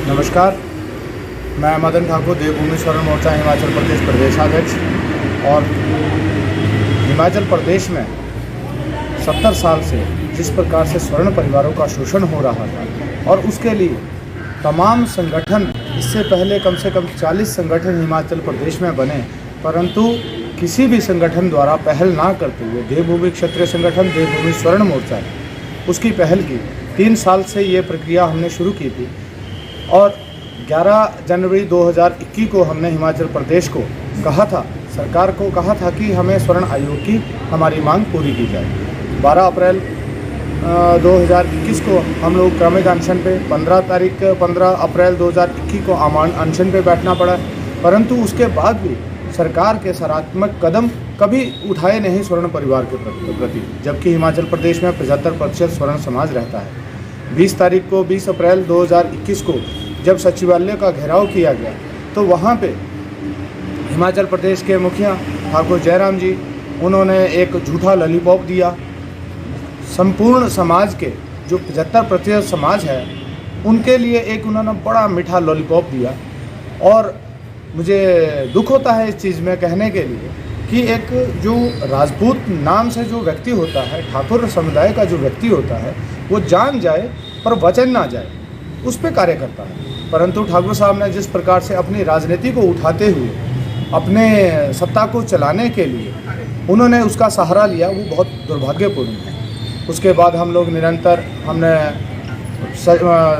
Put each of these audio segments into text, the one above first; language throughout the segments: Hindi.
नमस्कार, मैं मदन ठाकुर, देवभूमि स्वर्ण मोर्चा हिमाचल प्रदेश प्रदेशाध्यक्ष। और हिमाचल प्रदेश में 70 साल से जिस प्रकार से स्वर्ण परिवारों का शोषण हो रहा था और उसके लिए तमाम संगठन, इससे पहले कम से कम 40 संगठन हिमाचल प्रदेश में बने, परंतु किसी भी संगठन द्वारा पहल ना करते हुए देवभूमि क्षत्रिय संगठन देवभूमि स्वर्ण मोर्चा ने उसकी पहल की। 3 साल से ये प्रक्रिया हमने शुरू की थी और 11 जनवरी 2021 को हमने हिमाचल प्रदेश को कहा था, सरकार को कहा था कि हमें स्वर्ण आयोग की हमारी मांग पूरी की जाए। 12 अप्रैल 2021 को हम लोग क्रमिक अनशन पे 15 अप्रैल 2021 को अनशन पे बैठना पड़ा, परंतु उसके बाद भी सरकार के सकारात्मक कदम कभी उठाए नहीं स्वर्ण परिवार के प्रति, जबकि हिमाचल प्रदेश में 75% स्वर्ण समाज रहता है। 20 अप्रैल 2021 को जब सचिवालय का घेराव किया गया तो वहाँ पे हिमाचल प्रदेश के मुखिया ठाकुर जयराम जी, उन्होंने एक झूठा लॉलीपॉप दिया। संपूर्ण समाज के जो 75% समाज है उनके लिए एक उन्होंने बड़ा मीठा लॉलीपॉप दिया। और मुझे दुख होता है इस चीज़ में कहने के लिए कि एक जो राजपूत नाम से जो व्यक्ति होता है, ठाकुर समुदाय का जो व्यक्ति होता है, वो जान जाए पर वचन ना जाए, उस पर कार्य करता है। परंतु ठाकुर साहब ने जिस प्रकार से अपनी राजनीति को उठाते हुए अपने सत्ता को चलाने के लिए उन्होंने उसका सहारा लिया, वो बहुत दुर्भाग्यपूर्ण है। उसके बाद हम लोग निरंतर हमने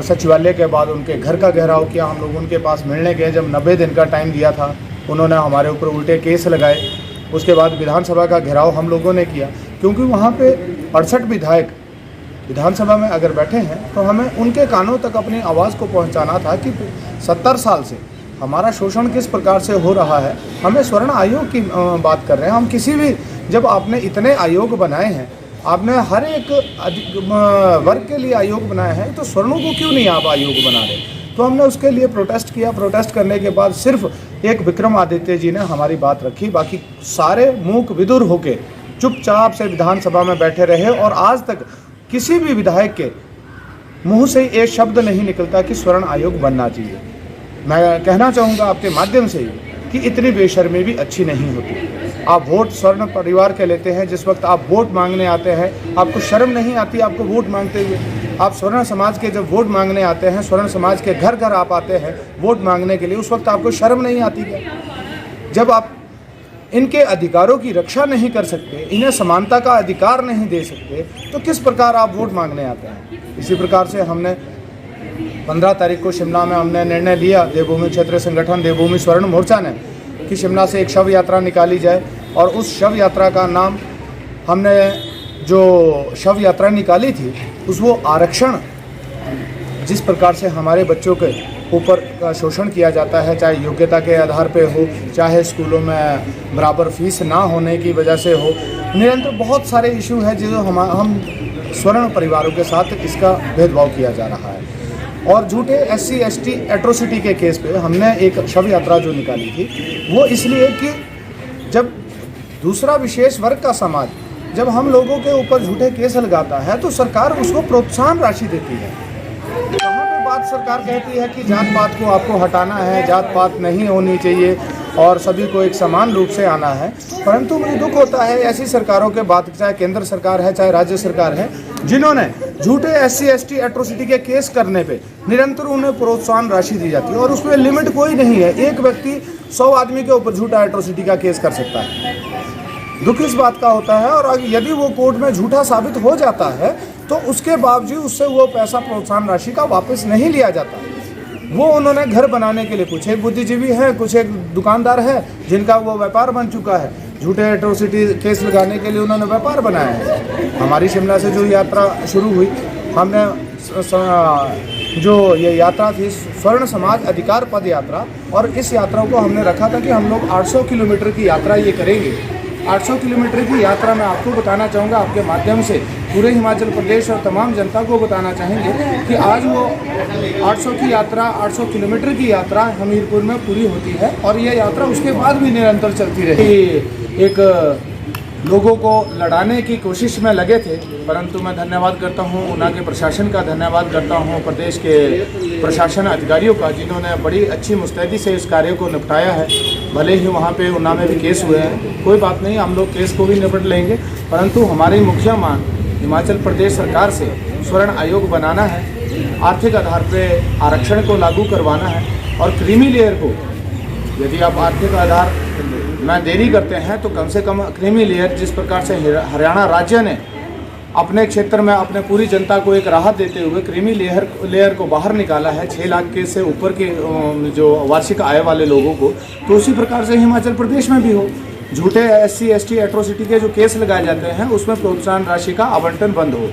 सचिवालय के बाद उनके घर का घेराव किया। हम लोग उनके पास मिलने गए, जब 90 दिन का टाइम दिया था उन्होंने हमारे ऊपर उल्टे केस लगाए। उसके बाद विधानसभा का घेराव हम लोगों ने किया, क्योंकि वहाँ पे 68 विधायक विधानसभा में अगर बैठे हैं तो हमें उनके कानों तक अपनी आवाज़ को पहुंचाना था कि 70 साल से हमारा शोषण किस प्रकार से हो रहा है। हमें स्वर्ण आयोग की बात कर रहे हैं हम। किसी भी, जब आपने इतने आयोग बनाए हैं, आपने हर एक वर्ग के लिए आयोग बनाए हैं, तो स्वर्णों को क्यों नहीं आप आयोग बना रहे? तो हमने उसके लिए प्रोटेस्ट किया। प्रोटेस्ट करने के बाद सिर्फ एक विक्रमादित्य जी ने हमारी बात रखी, बाकी सारे मूक विदुर होके चुपचाप से विधानसभा में बैठे रहे। और आज तक किसी भी विधायक के मुंह से एक शब्द नहीं निकलता कि स्वर्ण आयोग बनना चाहिए। मैं कहना चाहूँगा आपके माध्यम से कि इतनी बेशर्मी भी अच्छी नहीं होती। आप वोट स्वर्ण परिवार के लेते हैं, जिस वक्त आप वोट मांगने आते हैं आपको शर्म नहीं आती आपको वोट मांगते हुए? आप स्वर्ण समाज के जब वोट मांगने आते हैं, स्वर्ण समाज के घर घर आप आते हैं वोट मांगने के लिए, उस वक्त आपको शर्म नहीं आती क्या? जब आप इनके अधिकारों की रक्षा नहीं कर सकते, इन्हें समानता का अधिकार नहीं दे सकते, तो किस प्रकार आप वोट मांगने आते हैं? इसी प्रकार से हमने 15 तारीख को शिमला में हमने निर्णय लिया, देवभूमि क्षेत्रीय संगठन देवभूमि स्वर्ण मोर्चा ने, कि शिमला से एक शव यात्रा निकाली जाए। और उस शव यात्रा का नाम हमने, जो शव यात्रा निकाली थी उस वो आरक्षण, जिस प्रकार से हमारे बच्चों के ऊपर का शोषण किया जाता है, चाहे योग्यता के आधार पे हो, चाहे स्कूलों में बराबर फीस ना होने की वजह से हो, निरंतर बहुत सारे इशू है जो हम स्वर्ण परिवारों के साथ इसका भेदभाव किया जा रहा है। और झूठे SC ST एट्रोसिटी के केस पे हमने एक शव यात्रा जो निकाली थी, वो इसलिए कि जब दूसरा विशेष वर्ग का समाज जब हम लोगों के ऊपर झूठे केस लगाता है तो सरकार उसको प्रोत्साहन राशि देती है। वहाँ पे बात सरकार कहती है कि जात पात को आपको हटाना है, जात पात नहीं होनी चाहिए और सभी को एक समान रूप से आना है। परंतु मुझे दुख होता है ऐसी सरकारों के बात, चाहे केंद्र सरकार है चाहे राज्य सरकार है, जिन्होंने झूठे SC ST एट्रोसिटी के केस करने पे निरंतर उन्हें प्रोत्साहन राशि दी जाती है और उसमें लिमिट कोई नहीं है। एक व्यक्ति 100 आदमी के ऊपर झूठा एट्रोसिटी का केस कर सकता है। दुख इस बात का होता है, और यदि वो कोर्ट में झूठा साबित हो जाता है तो उसके बावजूद उससे वो पैसा प्रोत्साहन राशि का वापस नहीं लिया जाता। वो उन्होंने घर बनाने के लिए, कुछ एक बुद्धिजीवी हैं, कुछ एक दुकानदार है जिनका वो व्यापार बन चुका है, झूठे एट्रोसिटी केस लगाने के लिए उन्होंने व्यापार बनाया है। हमारी शिमला से जो यात्रा शुरू हुई, हमने जो ये यात्रा थी स्वर्ण समाज अधिकार पद यात्रा, और इस यात्रा को हमने रखा था कि हम लोग 800 किलोमीटर की यात्रा ये करेंगे। 800 किलोमीटर की यात्रा में आपको बताना चाहूँगा, आपके माध्यम से पूरे हिमाचल प्रदेश और तमाम जनता को बताना चाहेंगे कि आज वो 800 की यात्रा, 800 किलोमीटर की यात्रा हमीरपुर में पूरी होती है और ये यात्रा उसके बाद भी निरंतर चलती रही। एक लोगों को लड़ाने की कोशिश में लगे थे, परंतु मैं धन्यवाद करता हूं ऊना के प्रशासन का, धन्यवाद करता हूं प्रदेश के प्रशासन अधिकारियों का, जिन्होंने बड़ी अच्छी मुस्तैदी से इस कार्य को निपटाया है। भले ही वहां पे ऊना में भी केस हुए हैं, कोई बात नहीं, हम लोग केस को भी निपट लेंगे, परंतु हमारी मुख्य मांग हिमाचल प्रदेश सरकार से स्वर्ण आयोग बनाना है, आर्थिक आधार पर आरक्षण को लागू करवाना है और क्रीमी लेयर को, यदि आप आर्थिक आधार में देरी करते हैं तो कम से कम क्रीमी लेयर, जिस प्रकार से हरियाणा राज्य ने अपने क्षेत्र में अपने पूरी जनता को एक राहत देते हुए क्रीमी लेयर को बाहर निकाला है 6 लाख के से ऊपर के जो वार्षिक आय वाले लोगों को, तो उसी प्रकार से हिमाचल प्रदेश में भी हो। झूठे SC ST एट्रोसिटी के जो केस लगाए जाते हैं उसमें प्रोत्साहन राशि का आवंटन बंद हो।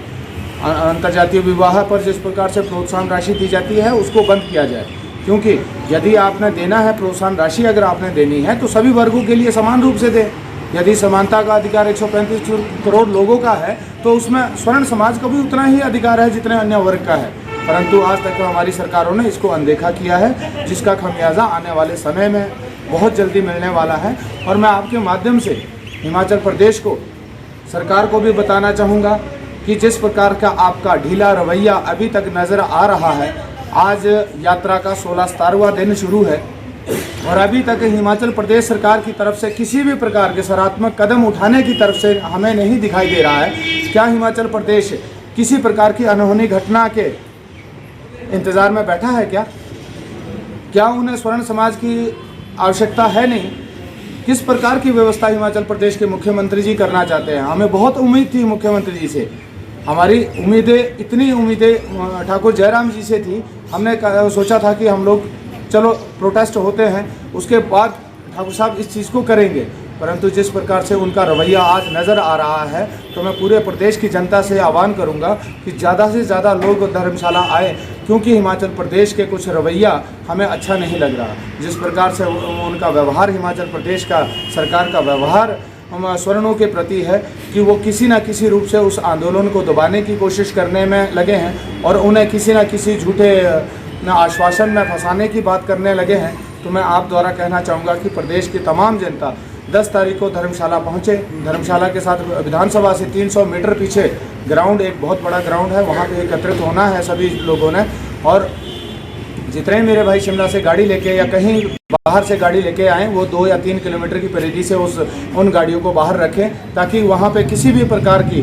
अंतर्जातीय विवाह पर जिस प्रकार से प्रोत्साहन राशि दी जाती है उसको बंद किया जाए, क्योंकि यदि आपने देना है प्रोत्साहन राशि, अगर आपने देनी है तो सभी वर्गों के लिए समान रूप से दें। यदि समानता का अधिकार 135 करोड़ लोगों का है तो उसमें स्वर्ण समाज का भी उतना ही अधिकार है जितने अन्य वर्ग का है, परंतु आज तक हमारी सरकारों ने इसको अनदेखा किया है, जिसका खमियाजा आने वाले समय में बहुत जल्दी मिलने वाला है। और मैं आपके माध्यम से हिमाचल प्रदेश को, सरकार को भी बताना चाहूँगा कि जिस प्रकार का आपका ढीला रवैया अभी तक नज़र आ रहा है, आज यात्रा का 16वां दिन शुरू है और अभी तक हिमाचल प्रदेश सरकार की तरफ से किसी भी प्रकार के सकारात्मक कदम उठाने की तरफ से हमें नहीं दिखाई दे रहा है। क्या हिमाचल प्रदेश किसी प्रकार की अनहोनी घटना के इंतज़ार में बैठा है? क्या उन्हें स्वर्ण समाज की आवश्यकता है नहीं? किस प्रकार की व्यवस्था हिमाचल प्रदेश के मुख्यमंत्री जी करना चाहते हैं? हमें बहुत उम्मीद थी मुख्यमंत्री जी से, हमारी उम्मीदें, इतनी उम्मीदें ठाकुर जयराम जी से थी। हमने सोचा था कि हम लोग चलो प्रोटेस्ट होते हैं, उसके बाद ठाकुर साहब इस चीज़ को करेंगे, परंतु जिस प्रकार से उनका रवैया आज नज़र आ रहा है, तो मैं पूरे प्रदेश की जनता से आह्वान करूंगा कि ज़्यादा से ज़्यादा लोग धर्मशाला आए, क्योंकि हिमाचल प्रदेश के कुछ रवैया हमें अच्छा नहीं लग रहा। जिस प्रकार से उनका व्यवहार, हिमाचल प्रदेश का सरकार का व्यवहार स्वर्णों के प्रति है कि वो किसी न किसी रूप से उस आंदोलन को दबाने की कोशिश करने में लगे हैं और उन्हें किसी न किसी झूठे आश्वासन में फंसाने की बात करने लगे हैं। तो मैं आप द्वारा कहना चाहूँगा कि प्रदेश की तमाम जनता 10 तारीख को धर्मशाला पहुँचे। धर्मशाला के साथ विधानसभा से 300 मीटर पीछे ग्राउंड, एक बहुत बड़ा ग्राउंड है, वहाँ पे एकत्रित होना है सभी लोगों ने। और जितने मेरे भाई शिमला से गाड़ी लेके या कहीं बाहर से गाड़ी लेके आएँ, वो 2 या 3 किलोमीटर की परिधि से उन गाड़ियों को बाहर रखें, ताकि वहाँ पे किसी भी प्रकार की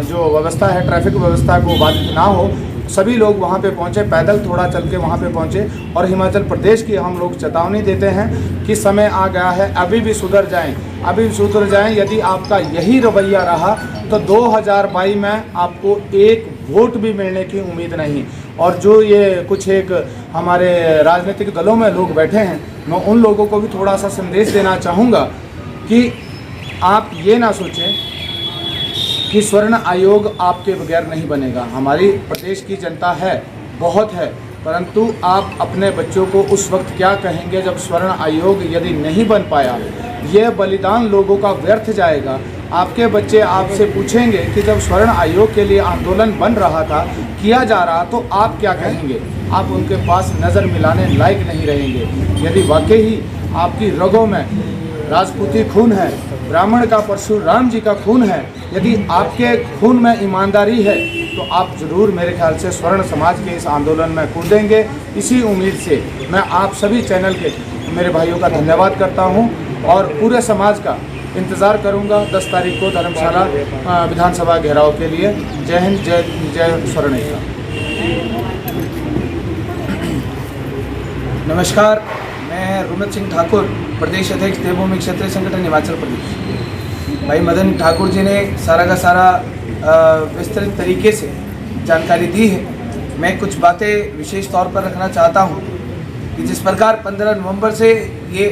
जो व्यवस्था है, ट्रैफिक व्यवस्था को बाधित ना हो। सभी लोग वहाँ पे पहुँचे, पैदल थोड़ा चल के वहाँ पे पहुँचे। और हिमाचल प्रदेश की हम लोग चेतावनी देते हैं कि समय आ गया है, अभी भी सुधर जाएं, अभी भी सुधर जाएं। यदि आपका यही रवैया रहा तो 2022 में आपको एक वोट भी मिलने की उम्मीद नहीं। और जो ये कुछ एक हमारे राजनीतिक दलों में लोग बैठे हैं, मैं उन लोगों को भी थोड़ा सा संदेश देना चाहूँगा कि आप ये ना सोचें कि स्वर्ण आयोग आपके बगैर नहीं बनेगा। हमारी प्रदेश की जनता है, बहुत है, परंतु आप अपने बच्चों को उस वक्त क्या कहेंगे जब स्वर्ण आयोग यदि नहीं बन पाया? यह बलिदान लोगों का व्यर्थ जाएगा। आपके बच्चे आपसे पूछेंगे कि जब स्वर्ण आयोग के लिए आंदोलन बन रहा था, किया जा रहा, तो आप क्या कहेंगे? आप उनके पास नज़र मिलाने लायक नहीं रहेंगे। यदि वाकई ही आपकी रगों में राजपूती खून है, ब्राह्मण का परशुराम जी का खून है, यदि आपके खून में ईमानदारी है, तो आप ज़रूर मेरे ख्याल से स्वर्ण समाज के इस आंदोलन में कूदेंगे। इसी उम्मीद से मैं आप सभी चैनल के मेरे भाइयों का धन्यवाद करता हूं और पूरे समाज का इंतज़ार करूंगा 10 तारीख को धर्मशाला विधानसभा घेराव के लिए। जय हिंद, जय स्वर्णिका। नमस्कार, मैं रुमत सिंह ठाकुर, प्रदेश अध्यक्ष देवभूमि क्षेत्रीय संगठन हिमाचल प्रदेश। भाई मदन ठाकुर जी ने सारा का सारा विस्तृत तरीके से जानकारी दी है। मैं कुछ बातें विशेष तौर पर रखना चाहता हूं कि जिस प्रकार 15 नवंबर से ये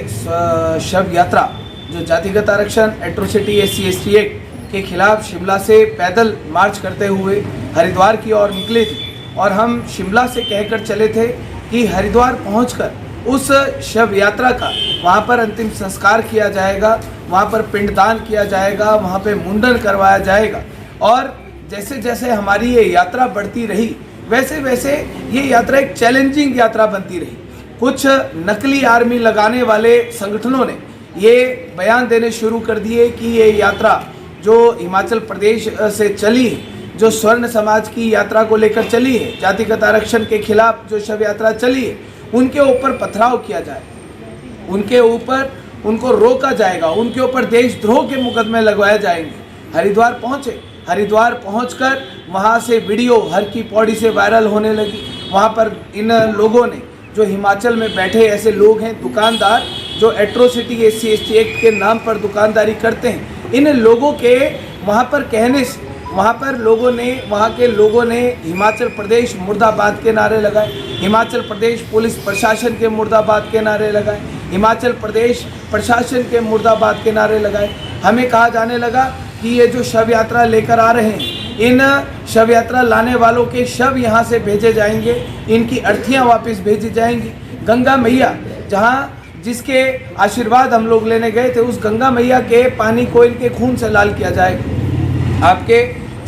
शव यात्रा जो जातिगत आरक्षण, एट्रोसिटी, SC ST एक्ट के खिलाफ शिमला से पैदल मार्च करते हुए हरिद्वार की ओर निकले थे, और हम शिमला से कहकर चले थे कि हरिद्वार पहुंचकर उस शव यात्रा का वहाँ पर अंतिम संस्कार किया जाएगा, वहाँ पर पिंडदान किया जाएगा, वहाँ पे मुंडन करवाया जाएगा। और जैसे जैसे हमारी ये यात्रा बढ़ती रही, वैसे वैसे ये यात्रा एक चैलेंजिंग यात्रा बनती रही। कुछ नकली आर्मी लगाने वाले संगठनों ने ये बयान देने शुरू कर दिए कि ये यात्रा जो हिमाचल प्रदेश से चली है, जो स्वर्ण समाज की यात्रा को लेकर चली है, जातिगत आरक्षण के खिलाफ जो शव यात्रा चली है, उनके ऊपर पथराव किया जाए, उनके ऊपर उनको रोका जाएगा, उनके ऊपर देशद्रोह के मुकदमे लगवाए जाएंगे। हरिद्वार पहुँचे, हरिद्वार पहुंचकर वहां से वीडियो हर की पौड़ी से वायरल होने लगी। वहां पर इन लोगों ने, जो हिमाचल में बैठे ऐसे लोग हैं दुकानदार, जो एट्रोसिटी SC/ST एक्ट के नाम पर दुकानदारी करते हैं, इन लोगों के वहां पर कहने से वहां पर वहां के लोगों ने हिमाचल प्रदेश मुर्दाबाद के नारे लगाए, हिमाचल प्रदेश पुलिस प्रशासन के मुर्दाबाद के नारे लगाए, हिमाचल प्रदेश प्रशासन के मुर्दाबाद के नारे लगाए। हमें कहा जाने लगा कि ये जो शव यात्रा लेकर आ रहे हैं, इन शव यात्रा लाने वालों के शव यहाँ से भेजे जाएंगे, इनकी अर्थियाँ वापस भेजी जाएंगी। गंगा मैया जिसके आशीर्वाद हम लोग लेने गए थे, उस गंगा मैया के पानी को इनके खून से लाल किया जाएगा। आपके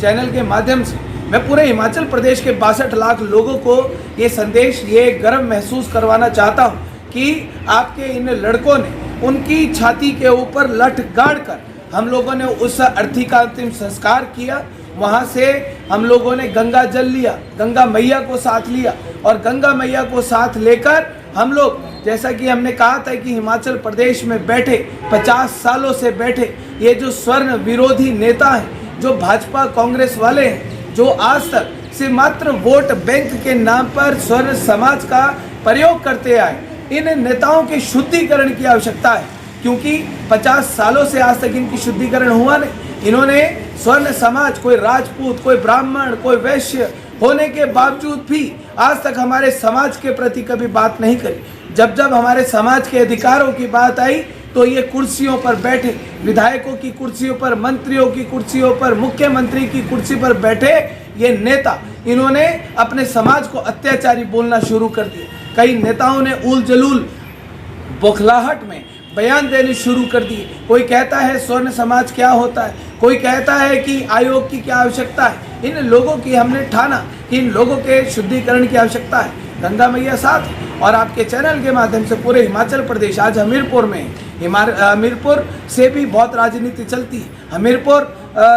चैनल के माध्यम से मैं पूरे हिमाचल प्रदेश के 62 लाख लोगों को ये संदेश, ये गर्व महसूस करवाना चाहता हूँ कि आपके इन लड़कों ने उनकी छाती के ऊपर लठ गाड़ कर हम लोगों ने उस अर्थी का अंतिम संस्कार किया। वहाँ से हम लोगों ने गंगा जल लिया, गंगा मैया को साथ लिया, और गंगा मैया को साथ लेकर हम लोग, जैसा कि हमने कहा था कि हिमाचल प्रदेश में बैठे 50 सालों से बैठे ये जो स्वर्ण विरोधी नेता हैं, जो भाजपा कांग्रेस वाले हैं, जो आज तक सिर्फ मात्र वोट बैंक के नाम पर स्वर्ण समाज का प्रयोग करते आए, इन नेताओं के शुद्धिकरण की आवश्यकता है, क्योंकि 50 सालों से आज तक इनकी शुद्धिकरण हुआ नहीं। इन्होंने स्वर्ण समाज, कोई राजपूत, कोई ब्राह्मण, कोई वैश्य होने के बावजूद भी आज तक हमारे समाज के प्रति कभी बात नहीं करी। जब जब हमारे समाज के अधिकारों की बात आई तो ये कुर्सियों पर बैठे, विधायकों की कुर्सियों पर, मंत्रियों की कुर्सियों पर, मुख्यमंत्री की कुर्सी पर बैठे ये नेता, इन्होंने अपने समाज को अत्याचारी बोलना शुरू कर दिया। कई नेताओं ने उल जलूल बौखलाहट में बयान देने शुरू कर दिए। कोई कहता है स्वर्ण समाज क्या होता है, कोई कहता है कि आयोग की क्या आवश्यकता है। इन लोगों की हमने ठाना कि इन लोगों के शुद्धिकरण की आवश्यकता है। गंगा मैया साथ, और आपके चैनल के माध्यम से पूरे हिमाचल प्रदेश आज हमीरपुर में, हमीरपुर से भी बहुत राजनीति चलती है। हमीरपुर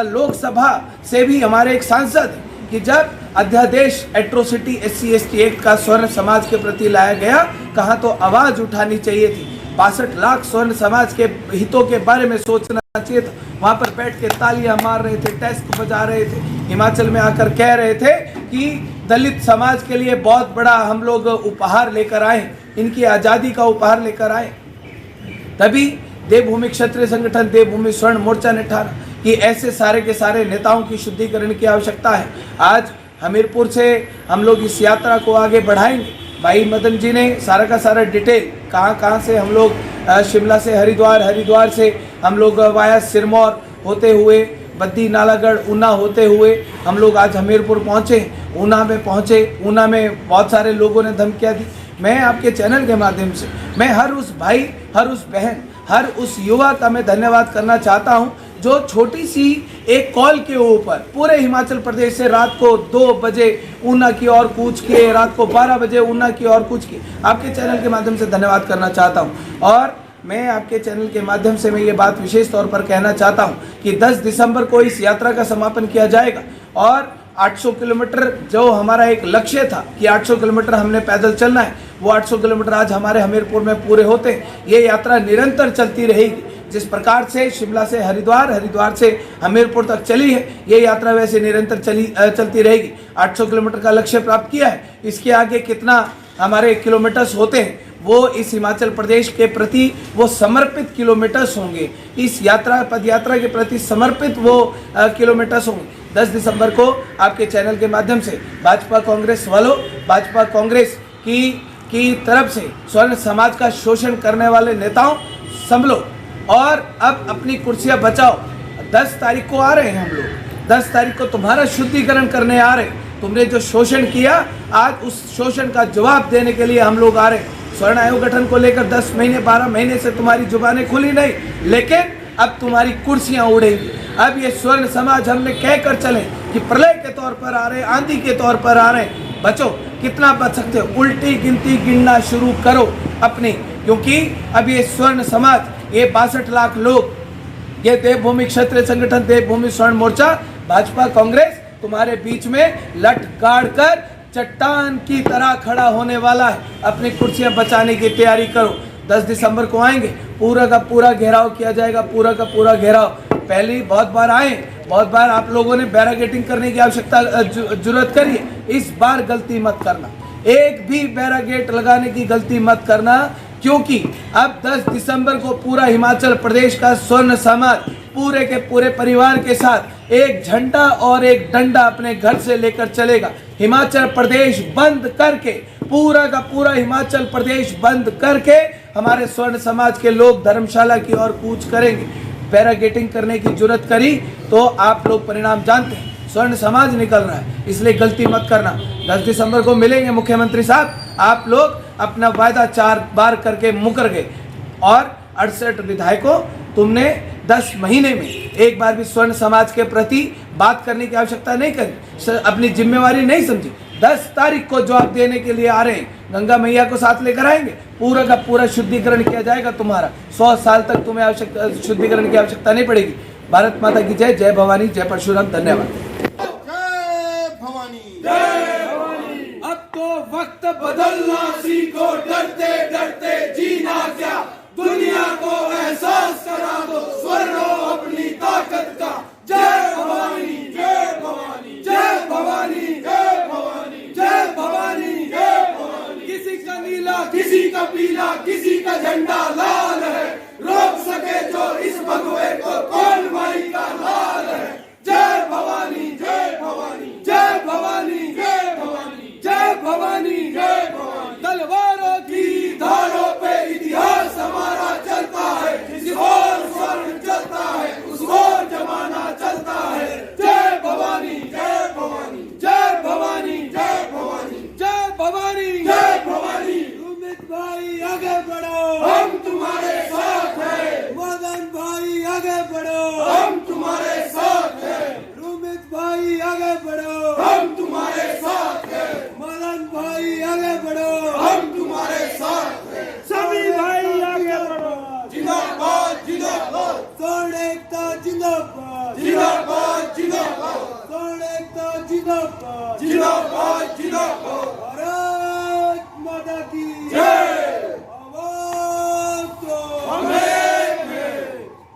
लोकसभा से भी हमारे एक सांसद कि जब अध्यादेश एट्रोसिटी SC/ST एक्ट का स्वर्ण समाज के प्रति लाया गया, कहाँ तो आवाज़ उठानी चाहिए थी। 62 लाख स्वर्ण समाज के हितों के बारे में सोचना चाहिए था। वहाँ पर बैठ के तालियां मार रहे थे, टेस्ट बजा रहे थे, हिमाचल में आकर कह रहे थे कि दलित समाज के लिए बहुत बड़ा हम लोग उपहार लेकर आए, इनकी आज़ादी का उपहार लेकर आए। तभी देवभूमि क्षत्रिय संगठन देवभूमि स्वर्ण मोर्चा ने ठाना कि ऐसे सारे के सारे नेताओं की शुद्धिकरण की आवश्यकता है। आज हमीरपुर से हम लोग इस यात्रा को आगे बढ़ाएंगे। भाई मदन जी ने सारा का सारा डिटेल कहाँ से हम लोग शिमला से हरिद्वार, हरिद्वार से हम लोग वाया सिरमौर होते हुए बद्दी, नालागढ़, ऊना होते हुए हम लोग आज हमीरपुर पहुँचे, ऊना में पहुँचे। ऊना में बहुत सारे लोगों ने धमकियाँ दी। मैं आपके चैनल के माध्यम से मैं हर उस भाई, हर उस बहन, हर उस युवा का मैं धन्यवाद करना चाहता हूं जो छोटी सी एक कॉल के ऊपर पूरे हिमाचल प्रदेश से रात को 2 बजे ऊना की ओर कूच के, रात को 12 बजे ऊना की ओर कूच के आपके चैनल के माध्यम से धन्यवाद करना चाहता हूं। और मैं आपके चैनल के माध्यम से मैं ये बात विशेष तौर पर कहना चाहता हूं कि 10 दिसंबर को इस यात्रा का समापन किया जाएगा और 800 किलोमीटर जो हमारा एक लक्ष्य था कि 800 किलोमीटर हमने पैदल चलना है, वो 800 किलोमीटर आज हमारे हमीरपुर में पूरे होते हैं। ये यात्रा निरंतर चलती रहेगी। जिस प्रकार से शिमला से हरिद्वार, हरिद्वार से हमीरपुर तक चली है, ये यात्रा वैसे निरंतर चलती रहेगी। 800 किलोमीटर का लक्ष्य प्राप्त किया है, इसके आगे कितना हमारे किलोमीटर्स होते हैं वो इस हिमाचल प्रदेश के प्रति वो समर्पित किलोमीटर्स होंगे, इस यात्रा पद यात्रा के प्रति समर्पित वो किलोमीटर्स होंगे। 10 दिसंबर को आपके चैनल के माध्यम से भाजपा कांग्रेस वालों, भाजपा कांग्रेस की तरफ से स्वर्ण समाज का शोषण करने वाले नेताओं संभलो और अब अपनी कुर्सियां बचाओ। 10 तारीख को आ रहे हैं हम लोग, 10 तारीख को तुम्हारा शुद्धिकरण करने आ रहे हैं। तुमने जो शोषण किया, आज उस शोषण का जवाब देने के लिए हम लोग आ रहे हैं। स्वर्ण आयोग गठन को लेकर 10 महीने 12 महीने से तुम्हारी जुबानें खुली नहीं, लेकिन अब तुम्हारी कुर्सियां उड़ेंगी। अब ये स्वर्ण समाज हमने कह कर चले कि प्रलय के तौर पर आ रहे, आंधी के तौर पर आ रहे, बचो। कितना बच सकते हो? उल्टी गिनती गिनना शुरू करो अपनी, क्योंकि अब ये स्वर्ण समाज ये 62 लाख लोग, ये देवभूमि क्षत्रिय संगठन, देवभूमि स्वर्ण मोर्चा, भाजपा, कांग्रेस तुम्हारे बीच में लट गाड़ कर चट्टान की तरह खड़ा होने वाला है। अपनी कुर्सियां बचाने की तैयारी करो। 10 दिसंबर को आएंगे, पूरा का पूरा घेराव किया जाएगा, पूरा का पूरा घेराव। पहले बहुत बार आए, बहुत बार आप लोगों ने बैरिकेडिंग करने की आवश्यकता जरूरत करी है। इस बार गलती मत करना, एक भी बैरिकेड लगाने की गलती मत करना, क्योंकि अब 10 दिसंबर को पूरा हिमाचल प्रदेश का स्वर्ण समाज पूरे के पूरे परिवार के साथ एक झंडा और एक डंडा अपने घर से लेकर चलेगा। हिमाचल प्रदेश बंद करके, पूरा का पूरा हिमाचल प्रदेश बंद करके हमारे स्वर्ण समाज के लोग धर्मशाला की ओर कूच करेंगे। बैरिकेडिंग करने की जरूरत करी तो आप लोग परिणाम जानते हैं, स्वर्ण समाज निकल रहा है, इसलिए गलती मत करना। 10 दिसंबर को मिलेंगे मुख्यमंत्री साहब, आप लोग अपना वायदा 4 बार करके मुकर गए और 68 विधायकों, तुमने 10 महीने में एक बार भी स्वर्ण समाज के प्रति बात करने की आवश्यकता नहीं करी, अपनी जिम्मेवारी नहीं समझी। 10 तारीख को जवाब देने के लिए आ रहे हैं, गंगा मैया को साथ लेकर आएंगे, पूरा का पूरा शुद्धिकरण किया जाएगा तुम्हारा। 100 साल तक तुम्हें शुद्धिकरण की आवश्यकता नहीं पड़ेगी। भारत माता की जय। जय भवानी, जय परशुराम। धन्यवाद। अब तो वक्त बदलना सीखो, डरते डरते जीना क्या, दुनिया को एहसास करा दो, स्वर्णो अपनी ताकत का। जय भवानी, जय भवानी, जय भवानी, जय भवानी, जय भवानी, जय भवानी। किसी का नीला, किसी का पीला, किसी का झंडा लाल है, रोक सके जो इस भगवे को, कौन भाई का लाल है। जय भवानी, जय भवानी, जय भवानी, जय भवानी, जय भवानी, जय भवानी। तलवारों की धारों पे इतिहास हमारा चलता है, जिस ओर स्वर्ण चलता है उस ओर जमाना चलता है। जय भवानी, जय भवानी, जय भवानी, जय भवानी, जय भवानी, जय भवानी। सुमित भाई आगे बढ़ो, हम तुम्हारे साथ हैं। मदन भाई आगे बढ़ो, हम तुम्हारे साथ हैं। सुमित भाई आगे बढ़ो, हम तुम्हारे साथ हैं। मदन भाई आगे बढ़ो, हम तुम्हारे साथ हैं। सभी भाई आगे बढ़ो। जिंदाबाद, जिंदाबाद। स्वर्ण एकता जिंदाबाद, जिंदाबाद, जिंदाबाद। स्वर्ण एकता जिंदाबाद, जिंदाबाद, जिंदाबाद। भारत माता की जय। आवाज दो,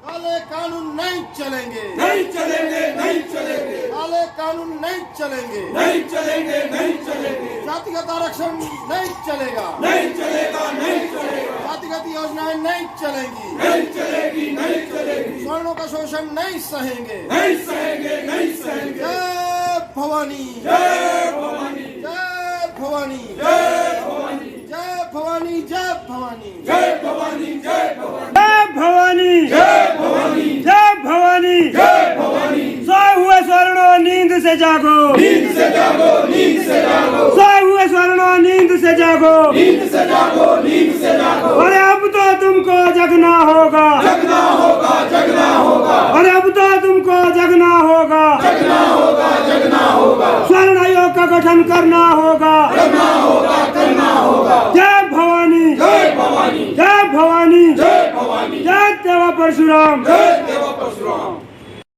काले कानून नहीं चलेंगे, नहीं चलेंगे, नहीं चलेंगे, काले कानून नहीं चलेंगे, नहीं चलेंगे, नहीं चलेंगे। जातिगत आरक्षण नहीं चलेगा, नहीं चलेगा, नहीं चलेगा, जातिगत योजनाएं नहीं चलेंगी, नहीं चलेगी, नहीं चलेगी। स्वर्णों का शोषण नहीं सहेंगे, नहीं सहेंगे, नहीं सहेंगे। जय भवानी, जय भवानी, जय भवानी, जय भवानी, जय भवानी, जय भवानी, जय भवानी, जय भवानी, जय भवानी, जय भवानी, जय भवानी, जय भवानी। सोए हुए स्वर्णो नींद से जागो, नींद से जागो, नींद से जागो, सोए हुए स्वर्णो नींद से जागो, नींद से जागो, नींद से जागो। अरे अब तो तुमको जगना होगा, जगना होगा, जगना होगा, अरे अब तो तुमको जगना होगा, जगना होगा, जगना होगा। स्वर्ण आयोग का गठन करना होगा, करना होगा, करना होगा। जय भवानी, जय भवानी, जय भवानी, जय भवानी, जय देवा परशुराम। जय